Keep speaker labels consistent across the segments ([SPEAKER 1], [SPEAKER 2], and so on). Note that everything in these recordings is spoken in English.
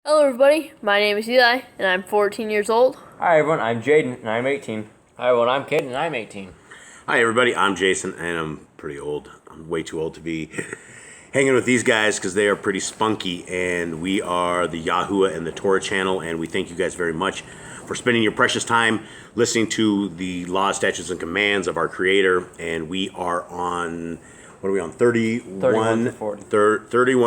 [SPEAKER 1] Hello everybody, my name is Eli, and I'm 14 years old.
[SPEAKER 2] Hi everyone, I'm Jaden, and I'm 18.
[SPEAKER 3] Hi everyone, I'm Kid, and I'm 18.
[SPEAKER 4] Hi everybody, I'm Jason, and I'm pretty old. I'm way too old to be hanging with these guys because they are pretty spunky, and we are the YHWH and the Torah channel, and we thank you guys very much for spending your precious time listening to the laws, statutes, and commands of our Creator. And we are on, what are we on, 31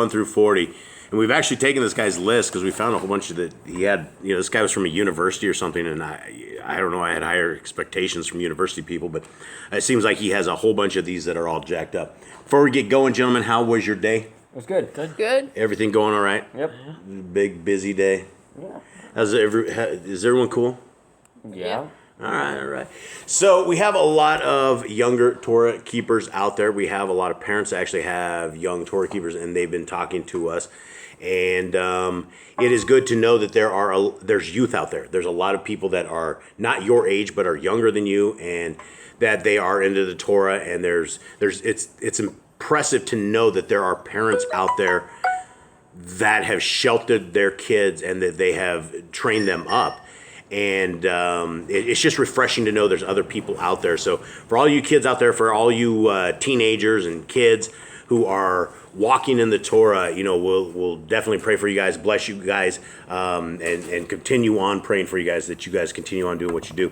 [SPEAKER 4] through 40. And we've actually taken this guy's list because we found a whole bunch of that he had. You know, this guy was from a university or something, and I don't know. I had higher expectations from university people, but it seems like he has a whole bunch of these that are all jacked up. Before we get going, gentlemen, how was your day?
[SPEAKER 2] It was good.
[SPEAKER 1] Good.
[SPEAKER 4] Everything going all right?
[SPEAKER 2] Yep.
[SPEAKER 4] Big busy day.
[SPEAKER 2] Yeah.
[SPEAKER 4] Is everyone cool?
[SPEAKER 2] Yeah.
[SPEAKER 4] All right. So we have a lot of younger Torah keepers out there. We have a lot of parents that actually have young Torah keepers, and they've been talking to us. And it is good to know that there's youth out there. There's a lot of people that are not your age but are younger than you, and that they are into the Torah. And it's impressive to know that there are parents out there that have sheltered their kids and that they have trained them up. And it's just refreshing to know there's other people out there. So for all you kids out there, for all you teenagers and kids who are walking in the Torah, you know, we'll definitely pray for you guys, bless you guys, and continue on praying for you guys, that you guys continue on doing what you do.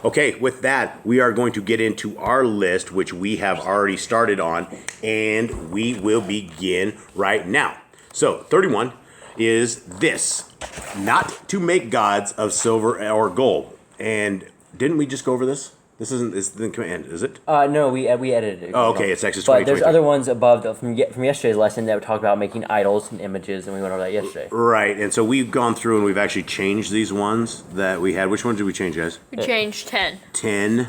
[SPEAKER 4] Okay, with that, we are going to get into our list, which we have already started on, and we will begin right now. So 31 is this: not to make gods of silver or gold. And didn't we just go over this? This isn't the command, is it?
[SPEAKER 2] No, we edited it.
[SPEAKER 4] Oh, okay, it's Exodus 20.
[SPEAKER 2] But there's other ones above from yesterday's lesson that talk about making idols and images, and we went over that yesterday.
[SPEAKER 4] Right, and so we've gone through and we've actually changed these ones that we had. Which ones did we change, guys?
[SPEAKER 1] We changed 10.
[SPEAKER 4] 10.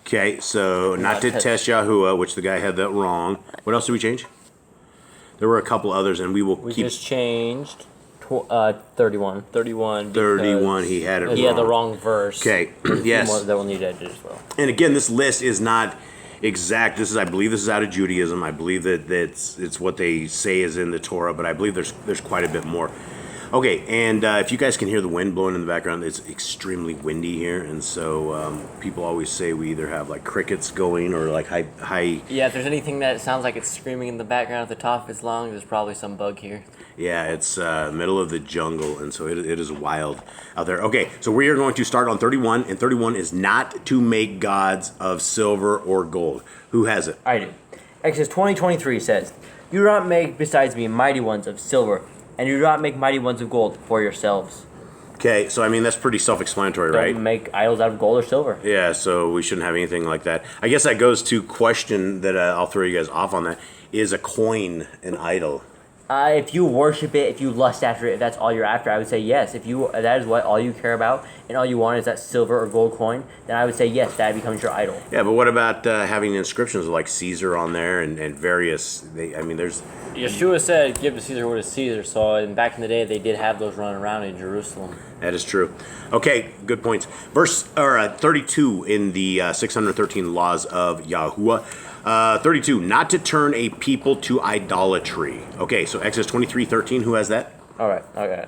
[SPEAKER 4] Okay, so not to test Yahuwah, which the guy had that wrong. What else did we change? There were a couple others, and we will
[SPEAKER 3] We
[SPEAKER 4] keep...
[SPEAKER 3] just changed
[SPEAKER 2] 31.
[SPEAKER 3] 31.
[SPEAKER 4] 31, he had it wrong.
[SPEAKER 3] He had the wrong verse.
[SPEAKER 4] Okay,
[SPEAKER 2] More
[SPEAKER 4] yes.
[SPEAKER 2] that will need edited as well.
[SPEAKER 4] And again, this list is not exact. I believe this is out of Judaism. I believe that it's what they say is in the Torah, but I believe there's quite a bit more. Okay, and if you guys can hear the wind blowing in the background, it's extremely windy here, and so people always say we either have like crickets going or like high.
[SPEAKER 3] Yeah, if there's anything that sounds like it's screaming in the background at the top of its lungs, there's probably some bug here.
[SPEAKER 4] Yeah, it's middle of the jungle, and so it is wild out there. Okay, so we are going to start on 31, and 31 is not to make gods of silver or gold. Who has it?
[SPEAKER 2] I do. Exodus 20:23 says, "You do not make besides me mighty ones of silver, and you do not make mighty ones of gold for yourselves."
[SPEAKER 4] Okay, so I mean, that's pretty self-explanatory,
[SPEAKER 2] Don't
[SPEAKER 4] right?
[SPEAKER 2] make idols out of gold or silver.
[SPEAKER 4] Yeah, so we shouldn't have anything like that. I guess that goes to question that I'll throw you guys off on that. Is a coin an idol?
[SPEAKER 2] If you worship it, if you lust after it, if that's all you're after, I would say yes. If that is what all you care about, and all you want is that silver or gold coin, then I would say yes, that becomes your idol.
[SPEAKER 4] Yeah, but what about having inscriptions like Caesar on there and various? There's...
[SPEAKER 3] Yeshua said, give to Caesar what is Caesar, so and back in the day, they did have those running around in Jerusalem.
[SPEAKER 4] That is true. Okay, good points. Verse 32 in the 613 laws of Yahuwah. 32, not to turn a people to idolatry. Okay, so Exodus 23:13, who has that?
[SPEAKER 2] All right, okay.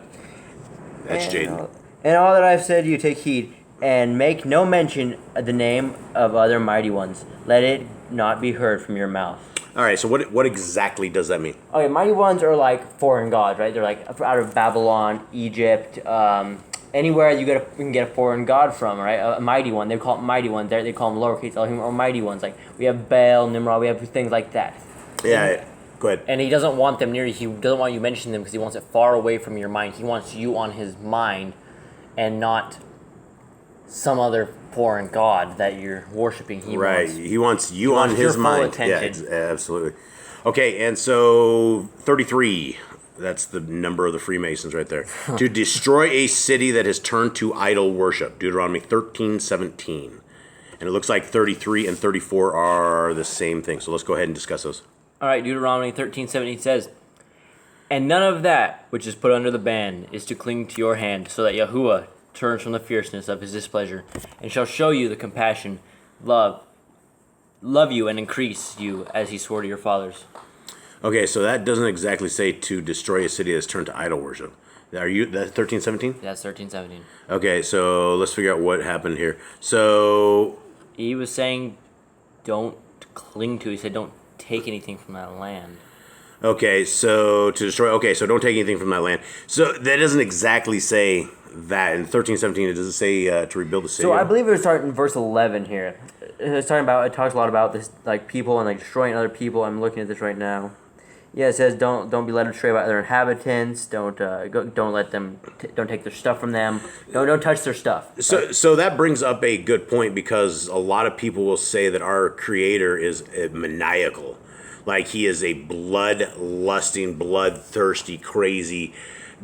[SPEAKER 4] That's Jaden.
[SPEAKER 2] And all that I've said to you, take heed, and make no mention of the name of other mighty ones. Let it not be heard from your mouth.
[SPEAKER 4] All right, so what exactly does that mean?
[SPEAKER 2] Okay, mighty ones are like foreign gods, right? They're like out of Babylon, Egypt, anywhere you can get a foreign god from, right? A mighty one. They call it mighty ones. They call them lowercase Elohim or mighty ones. Like we have Baal, Nimrod. We have things like that.
[SPEAKER 4] Yeah, go ahead.
[SPEAKER 3] And he doesn't want them near you. He doesn't want you to mention them because he wants it far away from your mind. He wants you on his mind and not some other foreign god that you're worshiping.
[SPEAKER 4] He wants you on his mind.
[SPEAKER 3] Attention.
[SPEAKER 4] Yeah, absolutely. Okay, and so 33. That's the number of the Freemasons right there. To destroy a city that has turned to idol worship. Deuteronomy 13:17. And it looks like 33 and 34 are the same thing. So let's go ahead and discuss those.
[SPEAKER 2] All right, Deuteronomy 13:17 says, "And none of that which is put under the ban is to cling to your hand, so that Yahuwah turns from the fierceness of his displeasure, and shall show you the compassion, love you and increase you as he swore to your fathers."
[SPEAKER 4] Okay, so that doesn't exactly say to destroy a city that's turned to idol worship. Are you that 13:17?
[SPEAKER 3] That's 13:17.
[SPEAKER 4] Okay, so let's figure out what happened here. So
[SPEAKER 3] He was saying, don't cling to. He said, don't take anything from that land.
[SPEAKER 4] okay, so to destroy. Okay, so don't take anything from that land. So that doesn't exactly say that in 13:17. It doesn't say to rebuild the city.
[SPEAKER 2] So I believe it was starting in verse 11 here. It's talking about. It talks a lot about this, like people and like destroying other people. I'm looking at this right now. Yeah, it says don't be led astray by other inhabitants. Don't let them. Don't take their stuff from them. Don't touch their stuff.
[SPEAKER 4] So that brings up a good point, because a lot of people will say that our Creator is maniacal, like he is a blood-lusting, bloodthirsty, crazy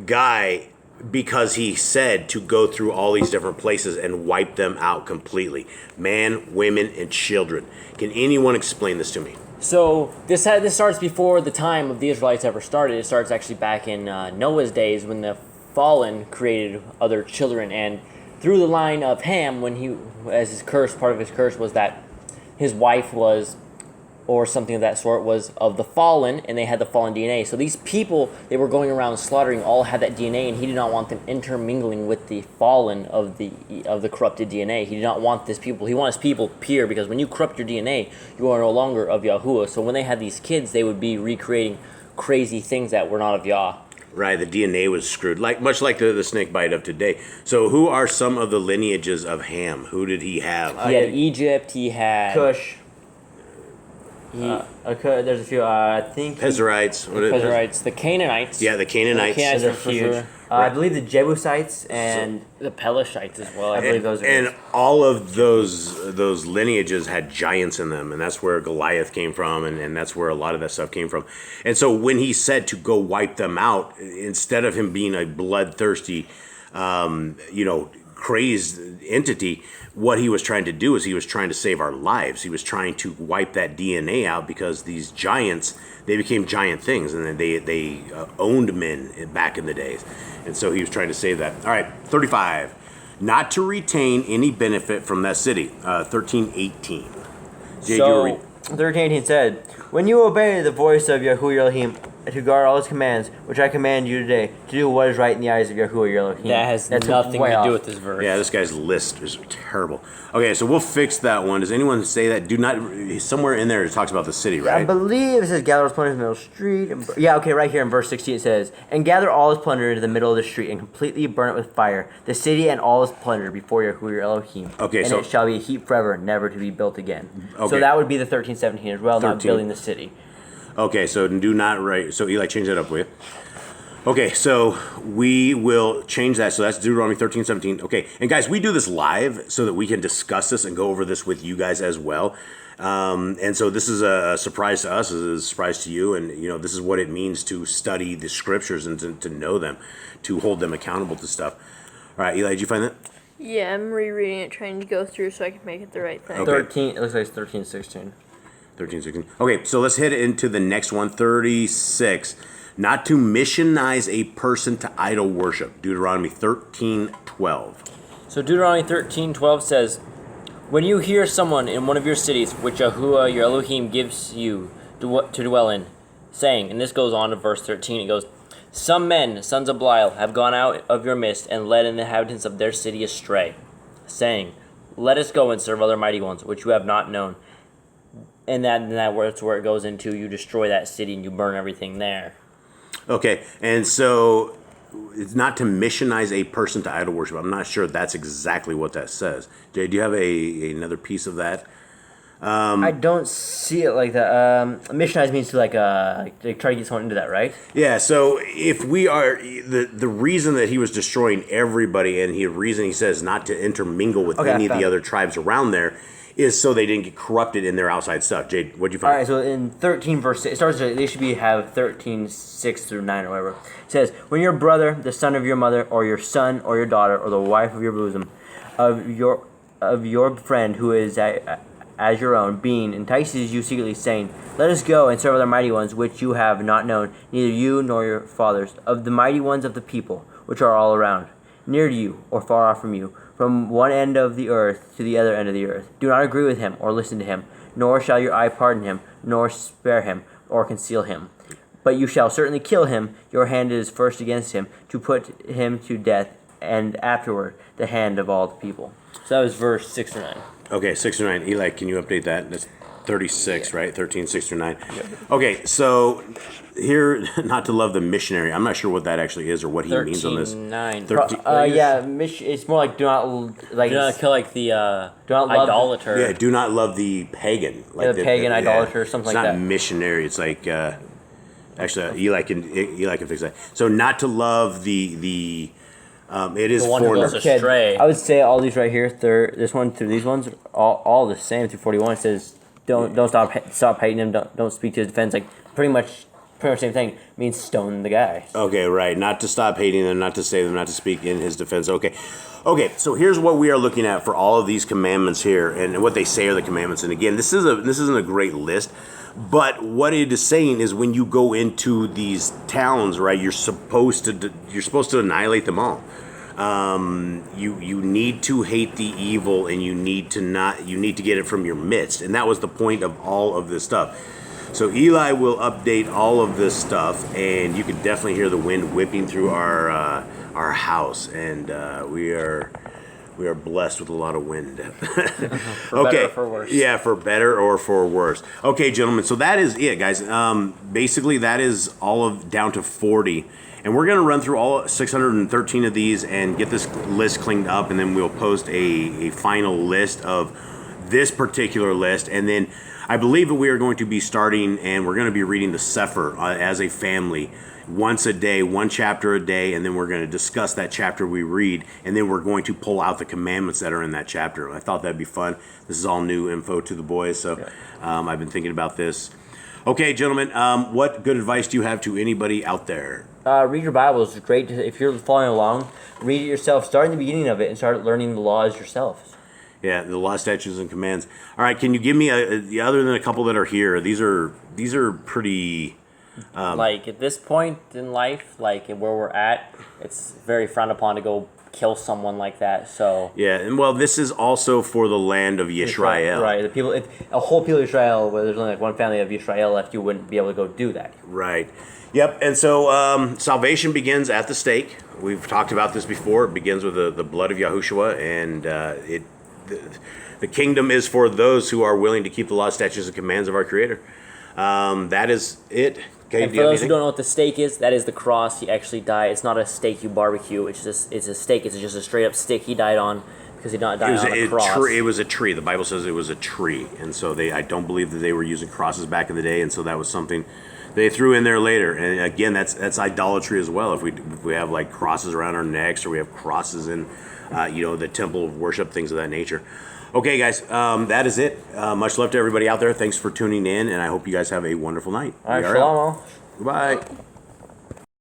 [SPEAKER 4] guy, because he said to go through all these different places and wipe them out completely, man, women, and children. Can anyone explain this to me?
[SPEAKER 3] So this starts before the time of the Israelites ever started. It starts actually back in Noah's days, when the fallen created other children, and through the line of Ham, when he, as his curse, part of his curse was that his wife was, or something of that sort, was of the fallen, and they had the fallen DNA. So these people they were going around slaughtering all had that DNA, and he did not want them intermingling with the fallen of the corrupted DNA. He did not want this people. He wanted his people pure, because when you corrupt your DNA, you are no longer of Yahuwah. So when they had these kids, they would be recreating crazy things that were not of Yah.
[SPEAKER 4] Right, the DNA was screwed, much like the snake bite of today. So who are some of the lineages of Ham? Who did he have?
[SPEAKER 3] He had Egypt. He had
[SPEAKER 2] Cush. There's a few. I think
[SPEAKER 4] Pezerites.
[SPEAKER 3] Pezerites, the Canaanites.
[SPEAKER 4] Yeah, the Canaanites.
[SPEAKER 3] The Canaanites
[SPEAKER 2] they're
[SPEAKER 3] are for
[SPEAKER 2] huge.
[SPEAKER 3] sure.
[SPEAKER 2] I believe the Jebusites and
[SPEAKER 3] The Pelishites as well.
[SPEAKER 2] I believe those are.
[SPEAKER 4] And all of those lineages had giants in them, and that's where Goliath came from, and that's where a lot of that stuff came from. And so when he said to go wipe them out, instead of him being a bloodthirsty, crazed entity, what he was trying to do is he was trying to save our lives. He was trying to wipe that DNA out, because these giants, they became giant things, and then they owned men back in the days. And so he was trying to save that. All right, 35. Not to retain any benefit from that city. 13:18.
[SPEAKER 2] So 13:18 said, "When you obey the voice of Yahuwah your Elohim, to guard all his commands, which I command you today, to do what is right in the eyes of Yahuwah your Elohim."
[SPEAKER 3] That has nothing to do with this verse.
[SPEAKER 4] Yeah, this guy's list is terrible. Okay, so we'll fix that one. Does anyone say that? Do not. Somewhere in there it talks about the city,
[SPEAKER 2] I
[SPEAKER 4] right?
[SPEAKER 2] believe it says, "Gather all his plunder in the middle of the street." Yeah, okay, right here in verse 16 it says, "And gather all his plunder into the middle of the street, and completely burn it with fire, the city and all his plunder before Yahuwah your Elohim.
[SPEAKER 4] Okay,
[SPEAKER 2] and
[SPEAKER 4] so-
[SPEAKER 2] it shall be a heap forever, never to be built again."
[SPEAKER 4] Okay.
[SPEAKER 2] So that would be the 13:17 as well, not
[SPEAKER 4] 13.
[SPEAKER 2] building the city.
[SPEAKER 4] Okay, so do not write. So Eli, change that up, will you? Okay, so we will change that. So that's Deuteronomy 13:17. Okay, and guys, we do this live so that we can discuss this and go over this with you guys as well. And so this is a surprise to us, this is a surprise to you, and this is what it means to study the scriptures and to know them, to hold them accountable to stuff. All right, Eli, did you find that?
[SPEAKER 1] Yeah, I'm rereading it, trying to go through so I can make it the right thing.
[SPEAKER 4] Okay.
[SPEAKER 2] 13, it looks like it's 13:16.
[SPEAKER 4] 13, 16. Okay, so let's head into the next one, 36. Not to missionize a person to idol worship. Deuteronomy 13:12.
[SPEAKER 3] So Deuteronomy 13:12 says, "When you hear someone in one of your cities, which Yahuwah your Elohim gives you to dwell in, saying," and this goes on to verse 13, it goes, "Some men, sons of Belial, have gone out of your midst and led the inhabitants of their city astray, saying, Let us go and serve other mighty ones, which you have not known." And that's where it goes into, you destroy that city and you burn everything there.
[SPEAKER 4] Okay, and so it's not to missionize a person to idol worship. I'm not sure that's exactly what that says. Jay, do you have another piece of that?
[SPEAKER 2] I don't see it like that. Missionize means to like try to get someone into that, right?
[SPEAKER 4] Yeah, so if we are, the reason that he was destroying everybody, and the reason he says not to intermingle with any of the other tribes around there, is so they didn't get corrupted in their outside stuff. Jade, what'd you find?
[SPEAKER 2] All right, so in 13 verse 6, it starts. They should have 13:6 through 9 or whatever. It says, "When your brother, the son of your mother, or your son, or your daughter, or the wife of your bosom, of your friend who is as your own being, entices you secretly, saying, Let us go and serve other mighty ones which you have not known, neither you nor your fathers, of the mighty ones of the people which are all around, near to you or far off from you, from one end of the earth to the other end of the earth. Do not agree with him or listen to him, nor shall your eye pardon him, nor spare him, or conceal him.
[SPEAKER 3] But you shall certainly kill him. Your hand is first against him, to put him to death, and afterward the hand of all the people. So that was verse 6 through 9.
[SPEAKER 4] Okay, 6 through 9. Eli, can you update that? That's 36, right? 13, 6 through 9. Yep. Okay, so here, not to love the missionary. I'm not sure what that actually is or what he means on this.
[SPEAKER 3] 9.
[SPEAKER 4] 13.
[SPEAKER 3] It's more like do not
[SPEAKER 2] kill like the
[SPEAKER 3] do not love
[SPEAKER 2] idolater.
[SPEAKER 4] Yeah, do not love the pagan. Like
[SPEAKER 3] the pagan idolater, something like that.
[SPEAKER 4] It's not missionary. It's like actually Eli can fix that. So not to love the it is
[SPEAKER 2] The one who
[SPEAKER 4] foreigner.
[SPEAKER 2] goes astray.
[SPEAKER 3] I would say all these right here, this one through these ones, all the same through 41. It says don't stop hating him. Don't speak to his defense. Like pretty much same thing. It means stone the guy.
[SPEAKER 4] Okay, right. Not to stop hating them, not to save them, not to speak in his defense. Okay. So here's what we are looking at for all of these commandments here, and what they say are the commandments. And again, this isn't a great list, but what it is saying is when you go into these towns, right, you're supposed to annihilate them all. You need to hate the evil, and you need to get it from your midst, and that was the point of all of this stuff. So Eli will update all of this stuff, and you can definitely hear the wind whipping through our house, and we are blessed with a lot of wind.
[SPEAKER 2] For better or for worse.
[SPEAKER 4] Yeah, for better or for worse. Okay, gentlemen. So that is it, guys. Basically, that is all of down to 40. And we're going to run through all 613 of these and get this list cleaned up, and then we'll post a final list of this particular list. And then I believe that we are going to be starting, and we're going to be reading the Sefer as a family once a day, one chapter a day, and then we're going to discuss that chapter we read, and then we're going to pull out the commandments that are in that chapter. I thought that'd be fun. This is all new info to the boys, so I've been thinking about this. Okay, gentlemen, what good advice do you have to anybody out there?
[SPEAKER 3] Read your Bible. It's great if you're following along. Read it yourself. Start in the beginning of it and start learning the laws yourself.
[SPEAKER 4] Yeah, the law, statutes, and commands. All right, can you give me other than a couple that are here? These are pretty.
[SPEAKER 2] Like at this point in life, like where we're at, it's very frowned upon to go kill someone like that. So
[SPEAKER 4] Yeah, and well, this is also for the land of Yisrael.
[SPEAKER 3] Right. The people, a whole people of Israel, where there's only like one family of Israel left, you wouldn't be able to go do that.
[SPEAKER 4] Right. Yep. And so salvation begins at the stake. We've talked about this before. It begins with the blood of Yahushua, and the kingdom is for those who are willing to keep the law, statutes, and commands of our Creator. That is it. Okay,
[SPEAKER 3] And for those who don't know what the steak is, that is the cross. He actually died. It's not a steak you barbecue. It's a steak. It's just a straight up stick he died on because he died on a cross.
[SPEAKER 4] It was a tree. The Bible says it was a tree, and so I don't believe that they were using crosses back in the day, and so that was something they threw in there later. And again, that's idolatry as well. If we have like crosses around our necks, or we have crosses in the temple of worship, things of that nature. Okay, guys, that is it. Much love to everybody out there. Thanks for tuning in, and I hope you guys have a wonderful night.
[SPEAKER 3] All right, shalom.
[SPEAKER 4] Goodbye.